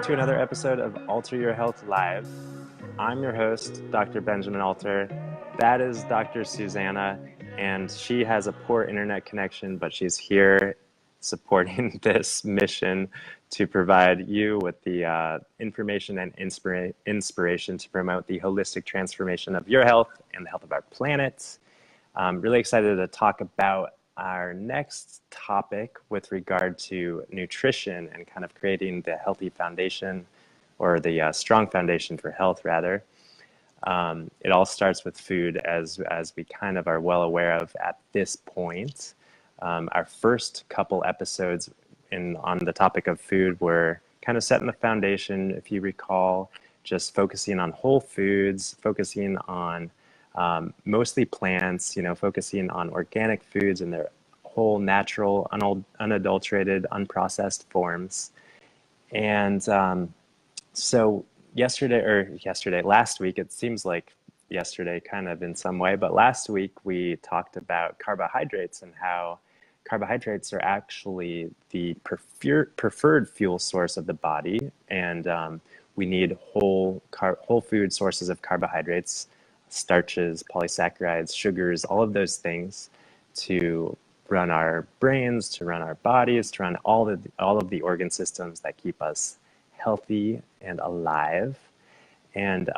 to another episode of Alter Your Health Live. I'm your host, Dr. Benjamin Alter. That is Dr. Susanna, and she has a poor internet connection, but she's here supporting this mission to provide you with the information and inspiration to promote the holistic transformation of your health and the health of our planet. I'm really excited to talk about our next topic with regard to nutrition and kind of creating the healthy foundation, or the strong foundation for health, rather. It all starts with food, as we kind of are well aware of at this point. Our first couple episodes on the topic of food were kind of setting the foundation, if you recall, just focusing on whole foods, focusing on mostly plants, focusing on organic foods and their whole natural, unadulterated, unprocessed forms. And so last week, it seems like yesterday kind of in some way, but last week we talked about carbohydrates and how carbohydrates are actually the preferred fuel source of the body. And we need whole food sources of carbohydrates, starches, polysaccharides, sugars, all of those things to run our brains, to run our bodies, to run all of the organ systems that keep us healthy and alive. And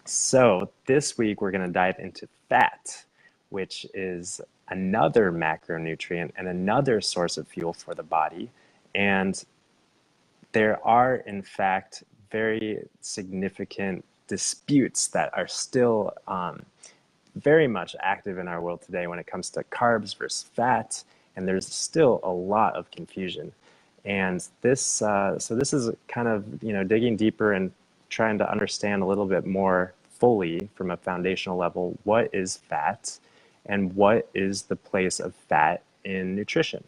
so this week we're going to dive into fat, which is another macronutrient and another source of fuel for the body. And there are, in fact, very significant disputes that are still very much active in our world today when it comes to carbs versus fat, and there's still a lot of confusion. And this is kind of digging deeper and trying to understand a little bit more fully from a foundational level what is fat and what is the place of fat in nutrition.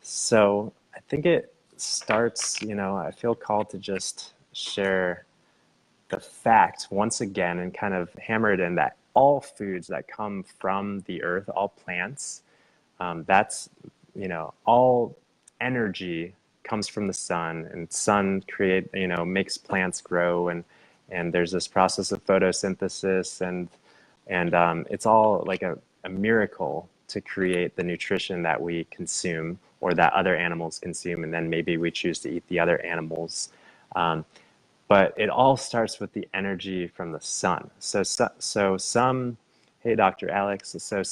So I think it starts, I feel called to just share the fact once again and kind of hammer it in that all foods that come from the earth, all plants, all energy comes from the sun, and sun makes plants grow, and there's this process of photosynthesis, and it's all like a miracle to create the nutrition that we consume or that other animals consume, and then maybe we choose to eat the other animals. But it all starts with the energy from the sun. So some, hey, Dr. Alex, so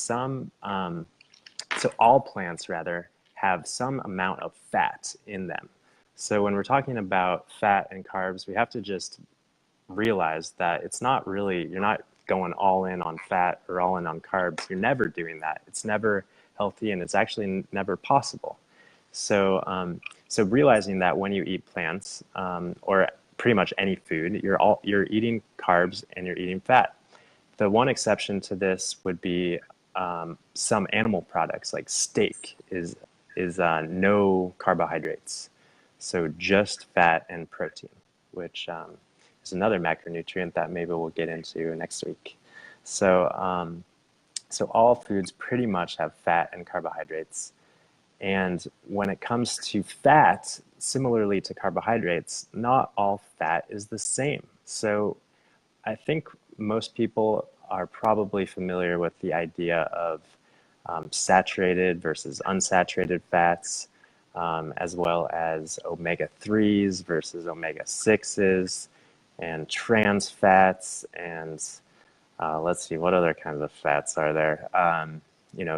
all plants rather have some amount of fat in them. So when we're talking about fat and carbs, we have to just realize that it's not really, you're not going all in on fat or all in on carbs. You're never doing that. It's never healthy, and it's actually never possible. So realizing that when you eat plants, or pretty much any food, you're eating carbs and you're eating fat. The one exception to this would be some animal products, like steak is no carbohydrates, so just fat and protein, which is another macronutrient that maybe we'll get into next week. So all foods pretty much have fat and carbohydrates. And when it comes to fat, similarly to carbohydrates, not all fat is the same. So I think most people are probably familiar with the idea of saturated versus unsaturated fats, as well as omega-3s versus omega-6s, and trans fats, and let's see, what other kinds of fats are there?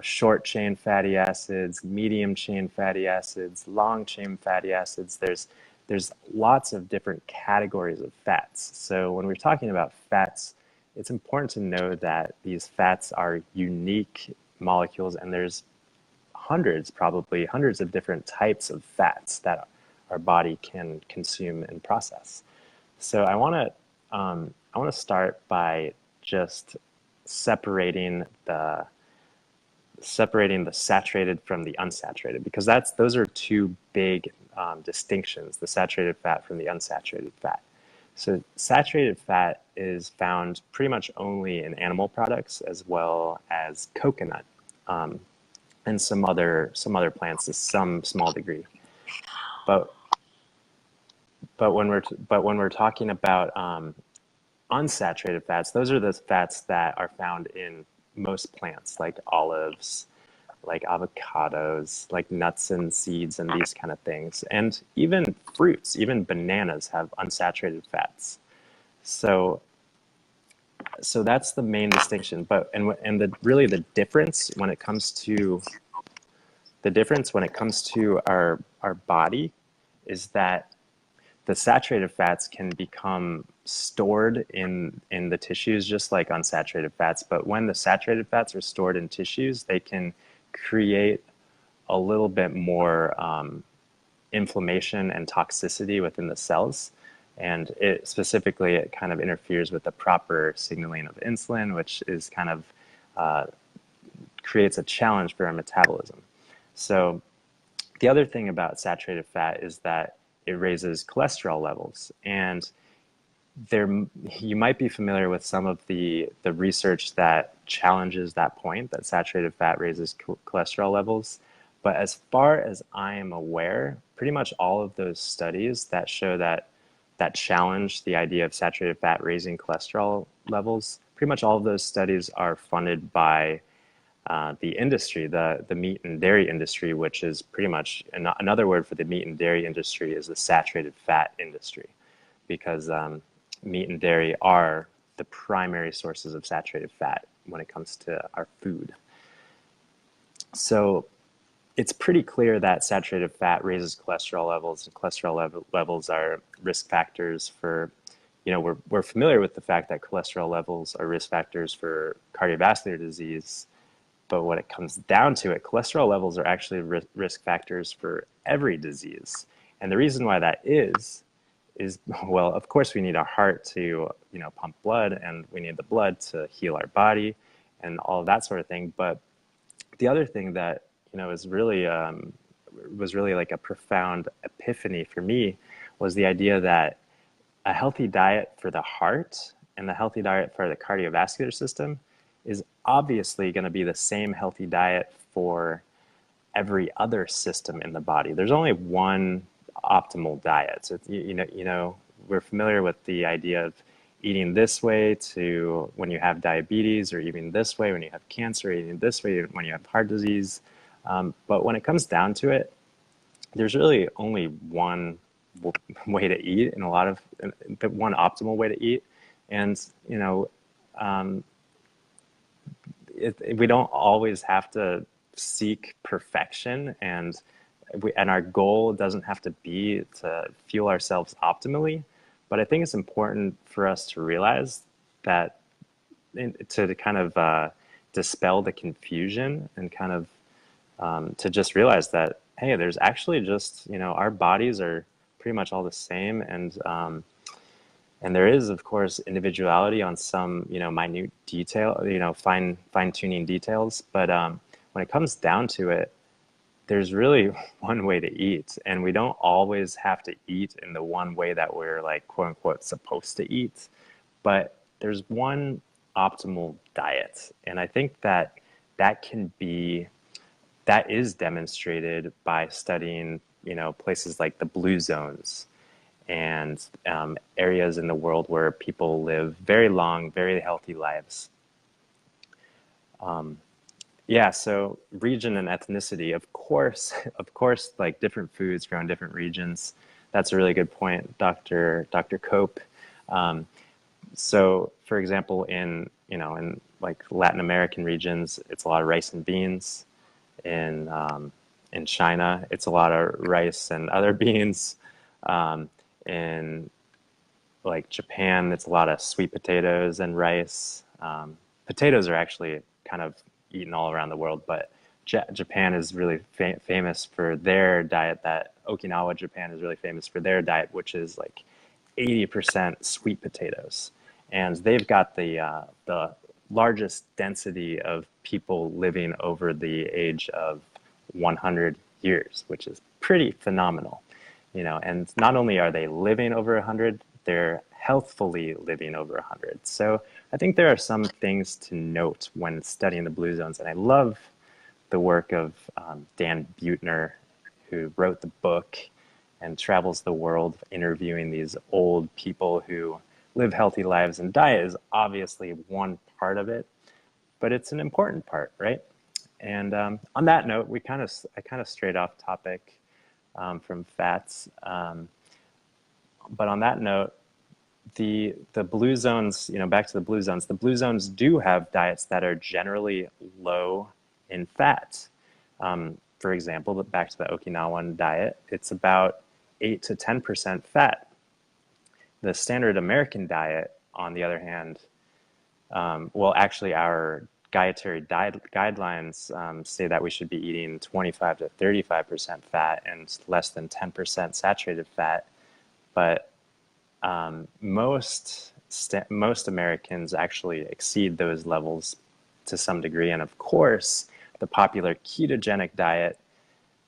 Short chain fatty acids, medium chain fatty acids, long chain fatty acids. There's lots of different categories of fats. So when we're talking about fats, it's important to know that these fats are unique molecules, and there's probably hundreds of different types of fats that our body can consume and process. So I want to start by just separating the saturated from the unsaturated, because those are two big distinctions: the saturated fat from the unsaturated fat. So saturated fat is found pretty much only in animal products, as well as coconut, and some other plants to some small degree. But but when we're talking about unsaturated fats, those are the fats that are found in most plants, like olives, like avocados, like nuts and seeds and these kind of things. And even fruits, even bananas have unsaturated fats. So so that's the main distinction. But and the really the difference when it comes to our body is that the saturated fats can become stored in the tissues just like unsaturated fats. But when the saturated fats are stored in tissues, they can create a little bit more inflammation and toxicity within the cells. And specifically, it kind of interferes with the proper signaling of insulin, which is kind of creates a challenge for our metabolism. So the other thing about saturated fat is that it raises cholesterol levels. And you might be familiar with some of the research that challenges that point, that saturated fat raises cholesterol levels. But as far as I am aware, pretty much all of those studies that show that challenge the idea of saturated fat raising cholesterol levels, pretty much all of those studies are funded by the industry, the meat and dairy industry, which is pretty much another word for the meat and dairy industry is the saturated fat industry, because meat and dairy are the primary sources of saturated fat when it comes to our food. So it's pretty clear that saturated fat raises cholesterol levels, and cholesterol levels are risk factors for, we're familiar with the fact that cholesterol levels are risk factors for cardiovascular disease. But when it comes down to it, cholesterol levels are actually risk factors for every disease. And the reason why that is, well, of course we need our heart to, pump blood, and we need the blood to heal our body and all of that sort of thing. But the other thing that, is really, was really like a profound epiphany for me was the idea that a healthy diet for the heart and a healthy diet for the cardiovascular system is obviously going to be the same healthy diet for every other system in the body. There's only one optimal diet. So, we're familiar with the idea of eating this way to when you have diabetes, or eating this way when you have cancer, eating this way when you have heart disease. But when it comes down to it, there's really only one way to eat, and one optimal way to eat. And, we don't always have to seek perfection, and our goal doesn't have to be to fuel ourselves optimally. But I think it's important for us to realize that to kind of dispel the confusion, and kind of to just realize that, hey, there's actually just, our bodies are pretty much all the same, and there is, of course, individuality on some, minute detail, fine-tuning details. But when it comes down to it, there's really one way to eat, and we don't always have to eat in the one way that we're like, quote unquote, supposed to eat. But there's one optimal diet, and I think that is demonstrated by studying, places like the blue zones, and areas in the world where people live very long, very healthy lives. So region and ethnicity, of course, like different foods grow in different regions. That's a really good point, Dr. Cope. So, for example, in like Latin American regions, it's a lot of rice and beans. In China, it's a lot of rice and other beans. In like Japan, it's a lot of sweet potatoes and rice. Potatoes are actually kind of eaten all around the world, but Japan is really famous for their diet. That Okinawa, Japan, is really famous for their diet, which is like 80% sweet potatoes, and they've got the largest density of people living over the age of 100 years, which is pretty phenomenal. And not only are they living over 100, they're healthfully living over 100. So I think there are some things to note when studying the blue zones. And I love the work of Dan Buettner, who wrote the book and travels the world interviewing these old people who live healthy lives. And diet is obviously one part of it, but it's an important part, right? And on that note, I kind of strayed off topic from fats. But on that note, the blue zones, back to the blue zones do have diets that are generally low in fat. For example, back to the Okinawan diet, it's about 8 to 10% fat. The standard American diet, on the other hand, well, actually, our dietary guidelines say that we should be eating 25 to 35% fat and less than 10% saturated fat. But most Americans actually exceed those levels to some degree. And of course, the popular ketogenic diet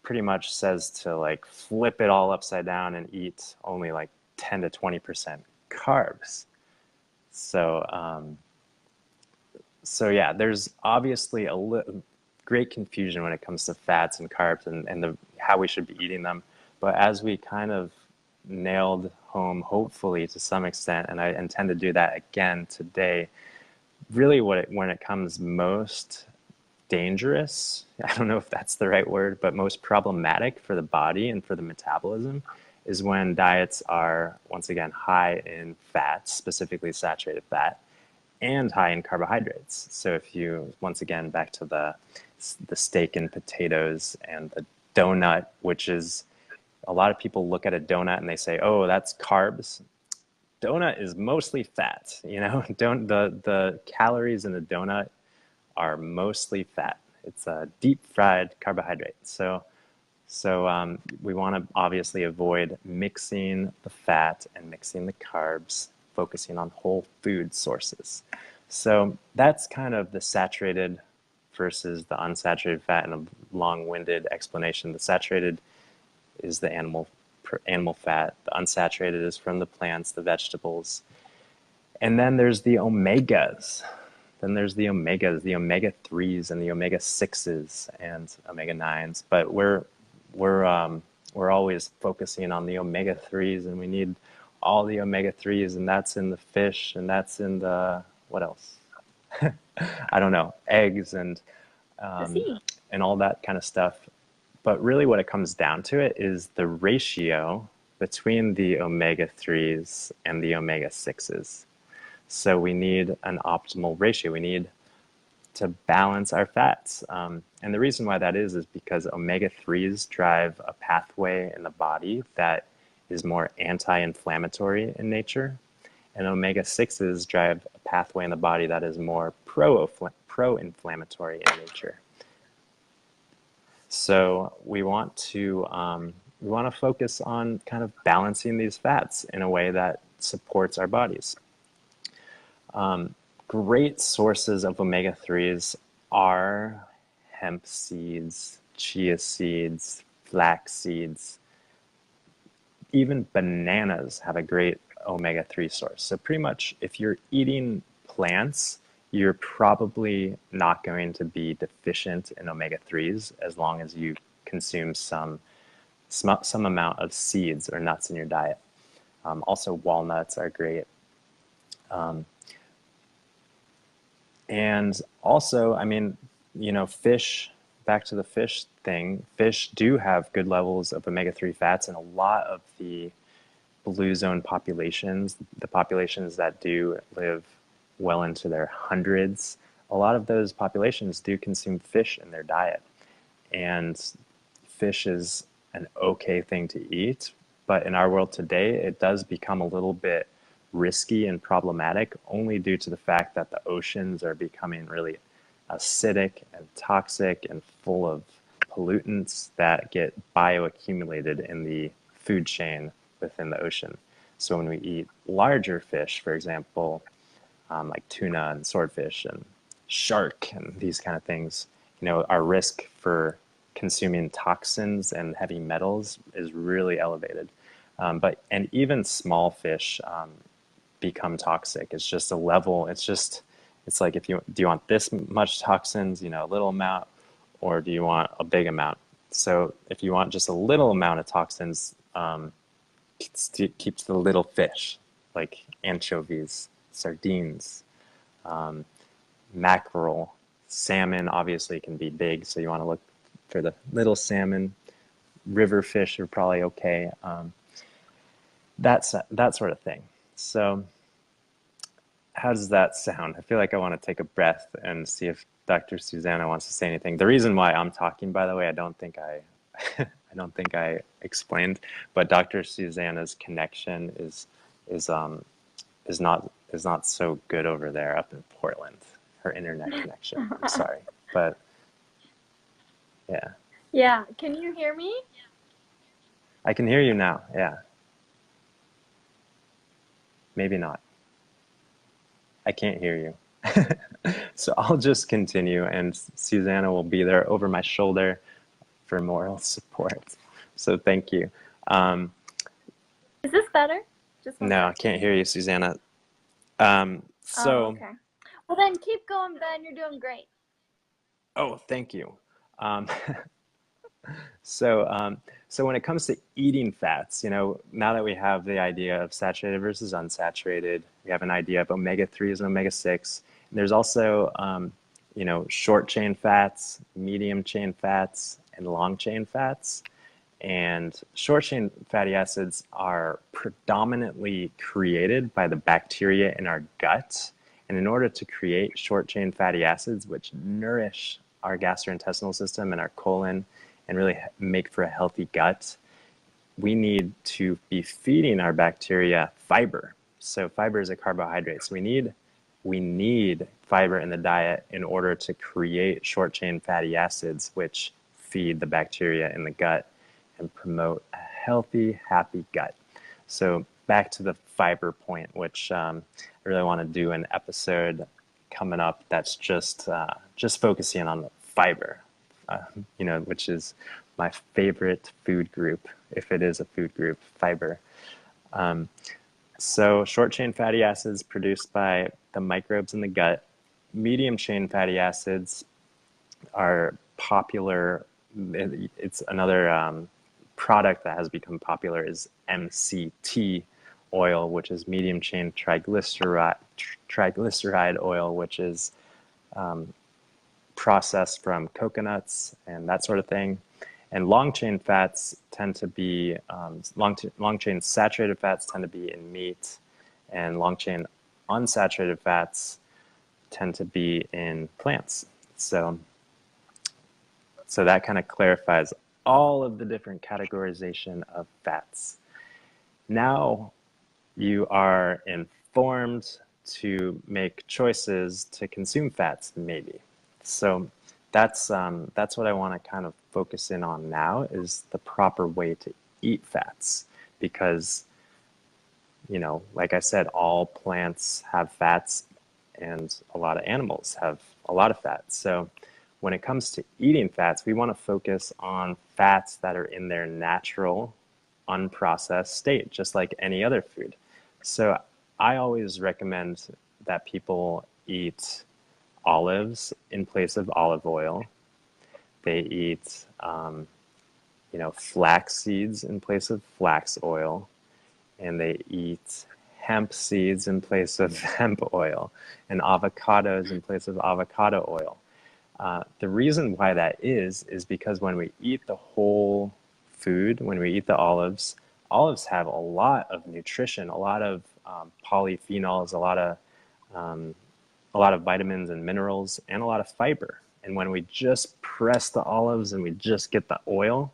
pretty much says to like flip it all upside down and eat only like 10 to 20% carbs. So yeah, there's obviously great confusion when it comes to fats and carbs and how we should be eating them. But as we kind of nailed home, hopefully to some extent, and I intend to do that again today, really when it comes most dangerous, I don't know if that's the right word, but most problematic for the body and for the metabolism is when diets are, once again, high in fats, specifically saturated fat, and high in carbohydrates. So if you, once again, back to the steak and potatoes and the donut, which is, a lot of people look at a donut and they say, oh, that's carbs. Donut is mostly fat, the calories in a donut are mostly fat. It's a deep fried carbohydrate. So we want to obviously avoid mixing the fat and mixing the carbs, focusing on whole food sources. So that's kind of the saturated versus the unsaturated fat in a long-winded explanation. The saturated is the animal fat. The unsaturated is from the plants, the vegetables. And then there's the omegas. The omega-3s and the omega-6s and omega-9s. But we're always focusing on the omega-3s, and we need all the omega-3s, and that's in the fish, and that's in the, what else? I don't know, eggs and all that kind of stuff. But really what it comes down to it is the ratio between the omega-3s and the omega-6s. So we need an optimal ratio. We need to balance our fats. And the reason why that is because omega-3s drive a pathway in the body that is more anti-inflammatory in nature. And omega-6s drive a pathway in the body that is more pro-inflammatory in nature. So we want to focus on kind of balancing these fats in a way that supports our bodies. Great sources of omega-3s are hemp seeds, chia seeds, flax seeds. Even bananas have a great omega-3 source. So pretty much if you're eating plants, you're probably not going to be deficient in omega-3s as long as you consume some amount of seeds or nuts in your diet. Also, walnuts are great. And also, I mean, fish, back to the fish thing, fish do have good levels of omega-3 fats, and a lot of the blue zone populations, the populations that do live well into their hundreds, a lot of those populations do consume fish in their diet. And fish is an okay thing to eat, but in our world today, it does become a little bit risky and problematic only due to the fact that the oceans are becoming really acidic and toxic and full of pollutants that get bioaccumulated in the food chain within the ocean. So when we eat larger fish, for example, like tuna and swordfish and shark and these kind of things, our risk for consuming toxins and heavy metals is really elevated. And even small fish become toxic. It's just a level. It's like, do you want this much toxins, a little amount, or do you want a big amount? So if you want just a little amount of toxins, keeps the little fish like anchovies, sardines, mackerel, salmon obviously can be big, so you want to look for the little salmon. River fish are probably okay. That sort of thing. So how does that sound? I feel like I want to take a breath and see if Dr. Susanna wants to say anything. The reason why I'm talking, by the way, I don't think I I don't think I explained, but Dr. Susanna's connection is is not so good over there up in Portland. Her internet connection. I'm sorry, but yeah, Yeah, can you hear me? I can hear you now. Yeah, maybe not. I can't hear you. So I'll just continue, and Susanna will be there over my shoulder for moral support. So thank you. Um, Is this better? Just one no, I sec. can't hear you, Susanna. Oh, So, okay. Well, then keep going, Ben. You're doing great. oh, thank you. Um, So, so when it comes to eating fats, you know, now that we have the idea of saturated versus unsaturated, we have an idea of omega-3s and omega-6. And there's also, you know, short chain fats, medium chain fats, and long chain fats. And short chain fatty acids are predominantly created by the bacteria in our gut. And in order to create short chain fatty acids, which nourish our gastrointestinal system and our colon and really make for a healthy gut, we need to be feeding our bacteria fiber. So fiber is a carbohydrate. So we need fiber in the diet in order to create short chain fatty acids, which feed the bacteria in the gut and promote a healthy, happy gut. So back to the fiber point, which I really want to do an episode coming up that's just focusing on the fiber, you know, which is my favorite food group, if it is a food group, fiber. So short chain fatty acids produced by the microbes in the gut. Medium chain fatty acids are popular. It's another product that has become popular is MCT oil, which is medium chain triglyceride oil, which is processed from coconuts and that sort of thing. And long chain fats tend to be, long chain saturated fats tend to be in meat, and long chain unsaturated fats tend to be in plants. So that kind of clarifies all of the different categorization of fats. Now you are informed to make choices to consume fats, maybe. So that's what I want to kind of focus in on now, is the proper way to eat fats, because, you know, like I said, all plants have fats and a lot of animals have a lot of fats. So when it comes to eating fats, we want to focus on fats that are in their natural, unprocessed state, just like any other food. So I always recommend that people eat olives in place of olive oil. They eat, you know, flax seeds in place of flax oil, and they eat hemp seeds in place of hemp oil, and avocados in place of avocado oil. The reason why that is because when we eat the whole food, when we eat the olives, olives have a lot of nutrition, a lot of polyphenols, a lot of vitamins and minerals, and a lot of fiber. And when we just press the olives and we just get the oil,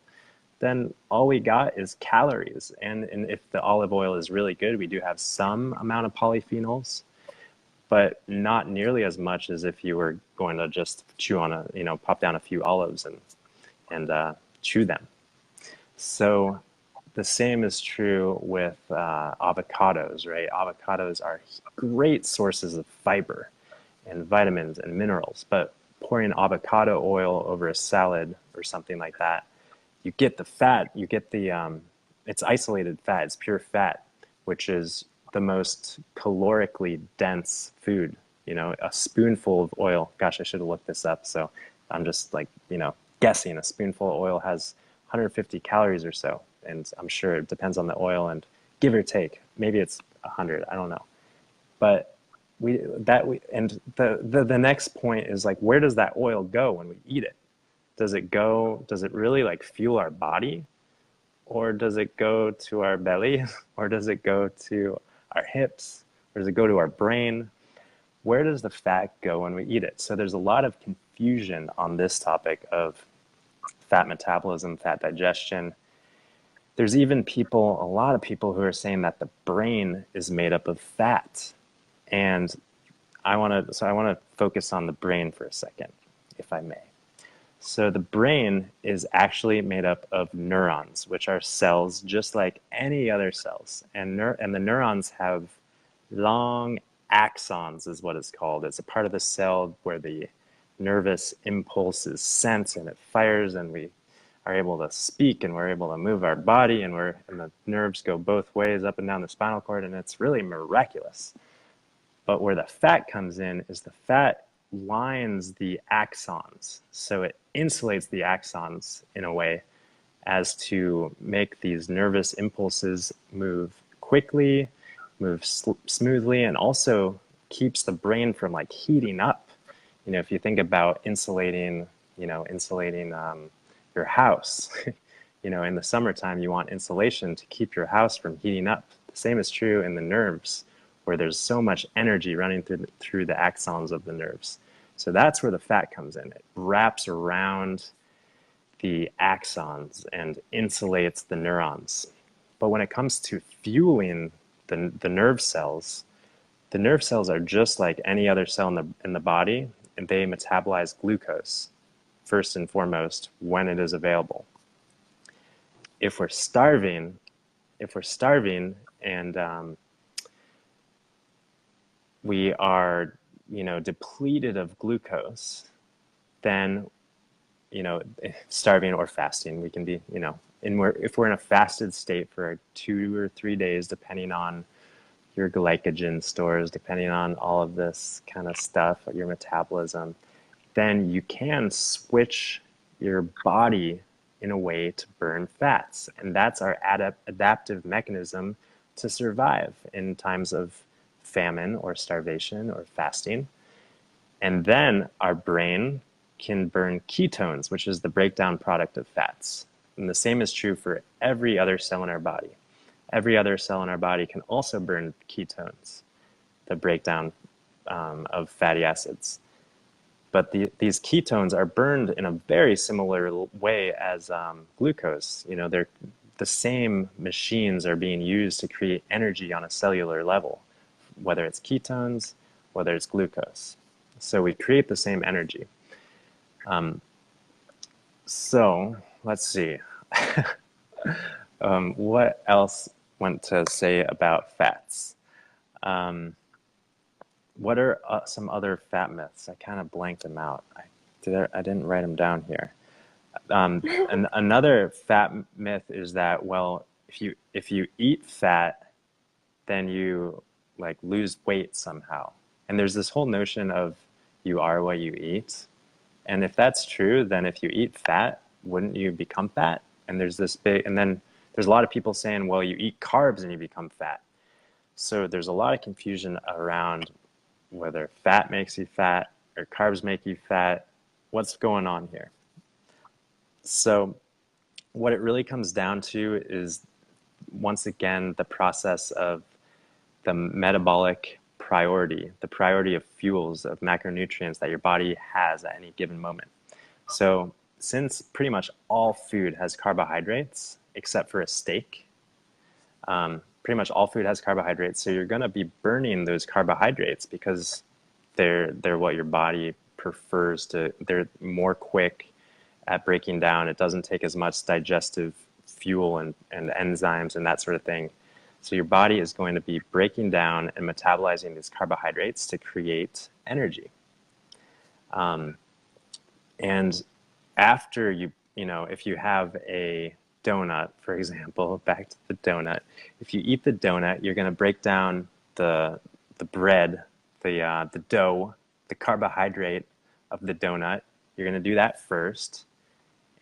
then all we got is calories. And if the olive oil is really good, we do have some amount of polyphenols, but not nearly as much as if you were going to just chew on pop down a few olives and chew them. So the same is true with avocados, right? Avocados are great sources of fiber and vitamins and minerals, but pouring avocado oil over a salad or something like that, you get the fat, you get the, it's isolated fat, it's pure fat, which is the most calorically dense food. You know, a spoonful of oil, gosh, I should have looked this up, so I'm just like, you know, guessing. A spoonful of oil has 150 calories or so, and I'm sure it depends on the oil, and give or take, maybe it's 100, I don't know. But the next point is like, where does that oil go when we eat it? Does it really like fuel our body? Or does it go to our belly? Or does it go to our hips? Or does it go to our brain? Where does the fat go when we eat it? So there's a lot of confusion on this topic of fat metabolism, fat digestion. There's even a lot of people who are saying that the brain is made up of fat. And I want to focus on the brain for a second, if I may. So the brain is actually made up of neurons, which are cells just like any other cells. And the neurons have long axons, is what it's called. It's a part of the cell where the nervous impulse is sent and it fires, and we are able to speak, and we're able to move our body, and the nerves go both ways up and down the spinal cord, and it's really miraculous. But where the fat comes in is the fat lines the axons. So it insulates the axons in a way as to make these nervous impulses move quickly, move smoothly, and also keeps the brain from like heating up. You know, if you think about insulating your house, you know, in the summertime, you want insulation to keep your house from heating up. The same is true in the nerves, where there's so much energy running through the axons of the nerves. So that's where the fat comes in. It wraps around the axons and insulates the neurons. But when it comes to fueling the nerve cells are just like any other cell in the body, and they metabolize glucose first and foremost when it is available. If we're starving and we are, you know, depleted of glucose, then, you know, starving or fasting, we can be, you know, if we're in a fasted state for 2 or 3 days, depending on your glycogen stores, depending on all of this kind of stuff, your metabolism, then you can switch your body in a way to burn fats. And that's our adaptive mechanism to survive in times of famine or starvation or fasting. And then our brain can burn ketones, which is the breakdown product of fats. And the same is true for every other cell in our body. Every other cell in our body can also burn ketones, the breakdown of fatty acids. But these ketones are burned in a very similar way as glucose. You know, the same machines are being used to create energy on a cellular level, whether it's ketones, whether it's glucose. So we create the same energy. So let's see. What else want to say about fats? What are some other fat myths? I kind of blanked them out. I didn't write them down here. And another fat myth is that, well, if you eat fat, then you like lose weight somehow. And there's this whole notion of you are what you eat. And if that's true, then if you eat fat, wouldn't you become fat? And then there's a lot of people saying, well, you eat carbs and you become fat. So there's a lot of confusion around whether fat makes you fat or carbs make you fat. What's going on here? So what it really comes down to is, once again, the process of the metabolic priority, the priority of fuels, of macronutrients that your body has at any given moment. So since pretty much all food has carbohydrates, except for a steak, pretty much all food has carbohydrates, so you're going to be burning those carbohydrates because they're what your body prefers to. They're more quick at breaking down. It doesn't take as much digestive fuel and enzymes and that sort of thing. So your body is going to be breaking down and metabolizing these carbohydrates to create energy. And after if you have a donut, for example, back to the donut, if you eat the donut, you're going to break down the bread, the dough, the carbohydrate of the donut. You're going to do that first.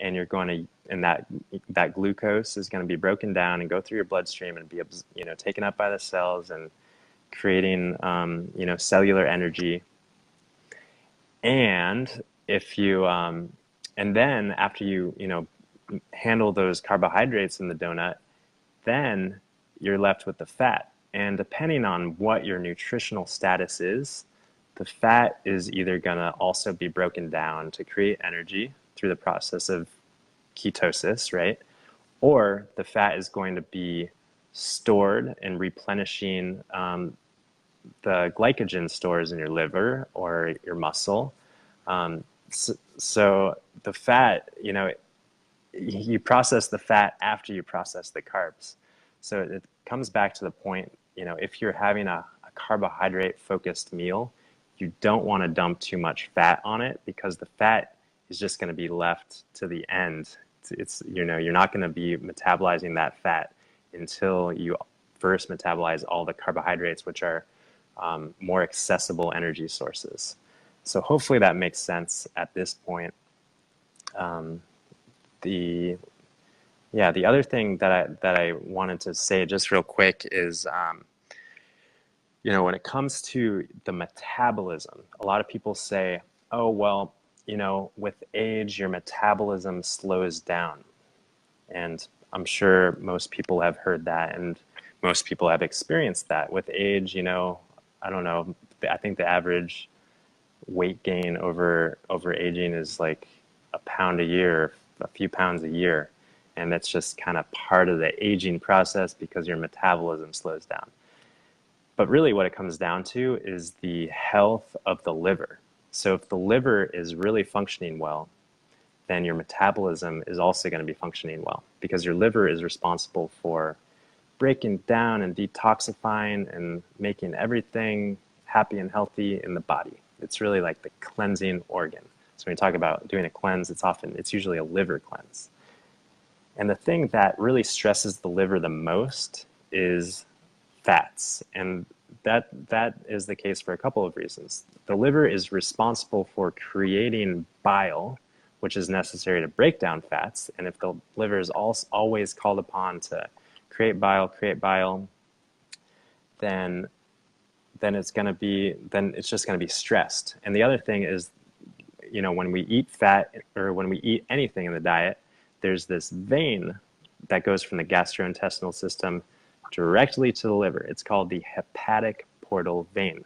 and you're going to, and that glucose is going to be broken down and go through your bloodstream and be, taken up by the cells and creating, cellular energy. And if you, and then after you, handle those carbohydrates in the donut, then you're left with the fat. And depending on what your nutritional status is, the fat is either going to also be broken down to create energy through the process of ketosis, right? Or the fat is going to be stored and replenishing the glycogen stores in your liver or your muscle. So the fat, you process the fat after you process the carbs. So it comes back to the point, if you're having a carbohydrate focused meal, you don't want to dump too much fat on it, because the fat is just going to be left to the end. It's you're not going to be metabolizing that fat until you first metabolize all the carbohydrates, which are more accessible energy sources. So hopefully that makes sense at this point. The other thing that I wanted to say just real quick is, when it comes to the metabolism, a lot of people say, oh, well, with age, your metabolism slows down. And I'm sure most people have heard that, and most people have experienced that. With age, I don't know, I think the average weight gain over aging is like a pound a year, a few pounds a year. And that's just kind of part of the aging process because your metabolism slows down. But really what it comes down to is the health of the liver. So if the liver is really functioning well, then your metabolism is also going to be functioning well, because your liver is responsible for breaking down and detoxifying and making everything happy and healthy in the body. It's really like the cleansing organ. So when you talk about doing a cleanse, it's usually a liver cleanse. And the thing that really stresses the liver the most is fats. And that is the case for a couple of reasons. The liver is responsible for creating bile, which is necessary to break down fats. And if the liver is always called upon to create bile, then it's just going to be stressed. And the other thing is, when we eat fat, or when we eat anything in the diet, there's this vein that goes from the gastrointestinal system directly to the liver. It's called the hepatic portal vein.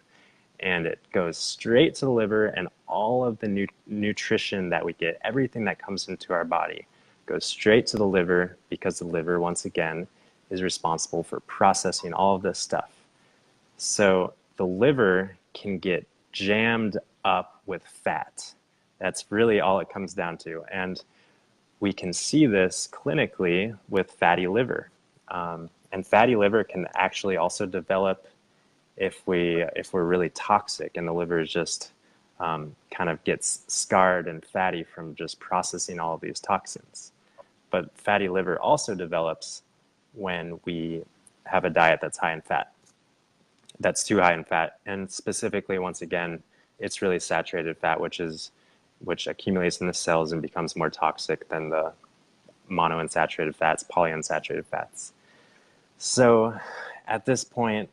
And it goes straight to the liver, and all of the nutrition that we get, everything that comes into our body, goes straight to the liver, because the liver, once again, is responsible for processing all of this stuff. So the liver can get jammed up with fat. That's really all it comes down to. And we can see this clinically with fatty liver. And fatty liver can actually also develop if we're really toxic, and the liver is just kind of gets scarred and fatty from just processing all of these toxins. But fatty liver also develops when we have a diet that's high in fat, that's too high in fat. And specifically, once again, it's really saturated fat, which accumulates in the cells and becomes more toxic than the monounsaturated fats, polyunsaturated fats. So at this point,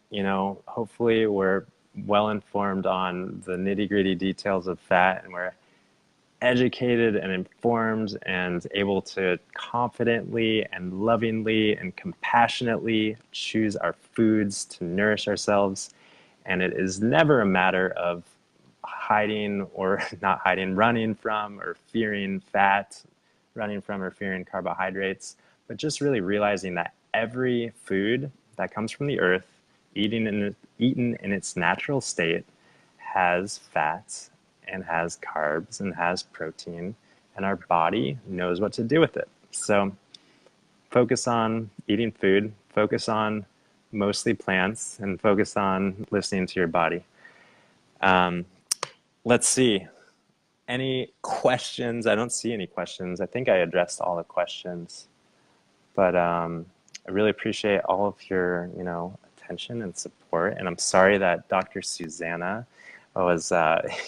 hopefully we're well informed on the nitty-gritty details of fat, and we're educated and informed and able to confidently and lovingly and compassionately choose our foods to nourish ourselves. And it is never a matter of hiding or not hiding, running from or fearing fat, running from or fearing carbohydrates, but just really realizing that every food that comes from the earth, eaten in its natural state, has fats and has carbs and has protein, and our body knows what to do with it. So focus on eating food, focus on mostly plants, and focus on listening to your body. Let's see. Any questions? I don't see any questions. I think I addressed all the questions. But I really appreciate all of your, attention and support. And I'm sorry that Dr. Susanna was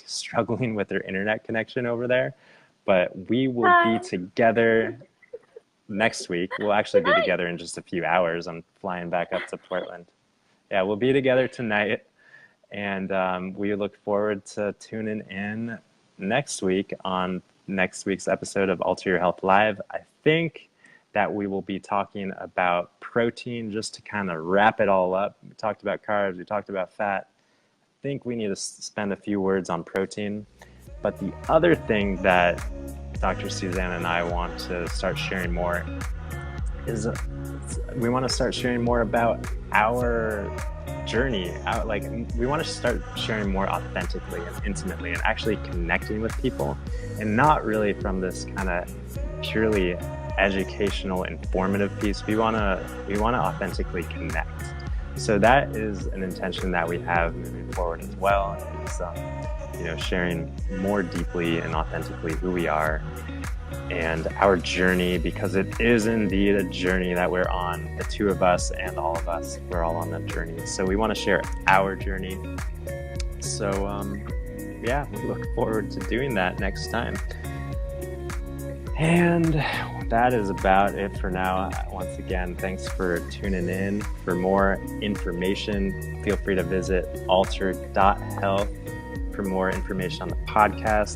struggling with her internet connection over there. but we will be together next week. We'll actually be together in just a few hours. I'm flying back up to Portland. Yeah, we'll be together tonight, and we look forward to tuning in next week on next week's episode of Alter Your Health Live. I think that we will be talking about protein just to kind of wrap it all up. We talked about carbs, we talked about fat. I think we need to spend a few words on protein. But the other thing that Dr. Suzanne and I want to start sharing more is we want to start sharing more about our journey. We want to start sharing more authentically and intimately and actually connecting with people, and not really from this kind of purely educational, informative piece. We want to authentically connect. So that is an intention that we have moving forward as well. Is sharing more deeply and authentically who we are and our journey, because it is indeed a journey that we're on, the two of us and all of us. We're all on that journey. So we want to share our journey. So we look forward to doing that next time. And that is about it for now. Once again, thanks for tuning in. For more information, feel free to visit alter.health for more information on the podcast.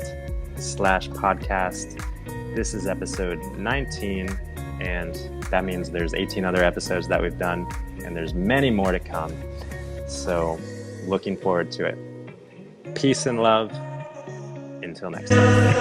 This is episode 19, and that means there's 18 other episodes that we've done, and there's many more to come. So looking forward to it. Peace and love. Until next time.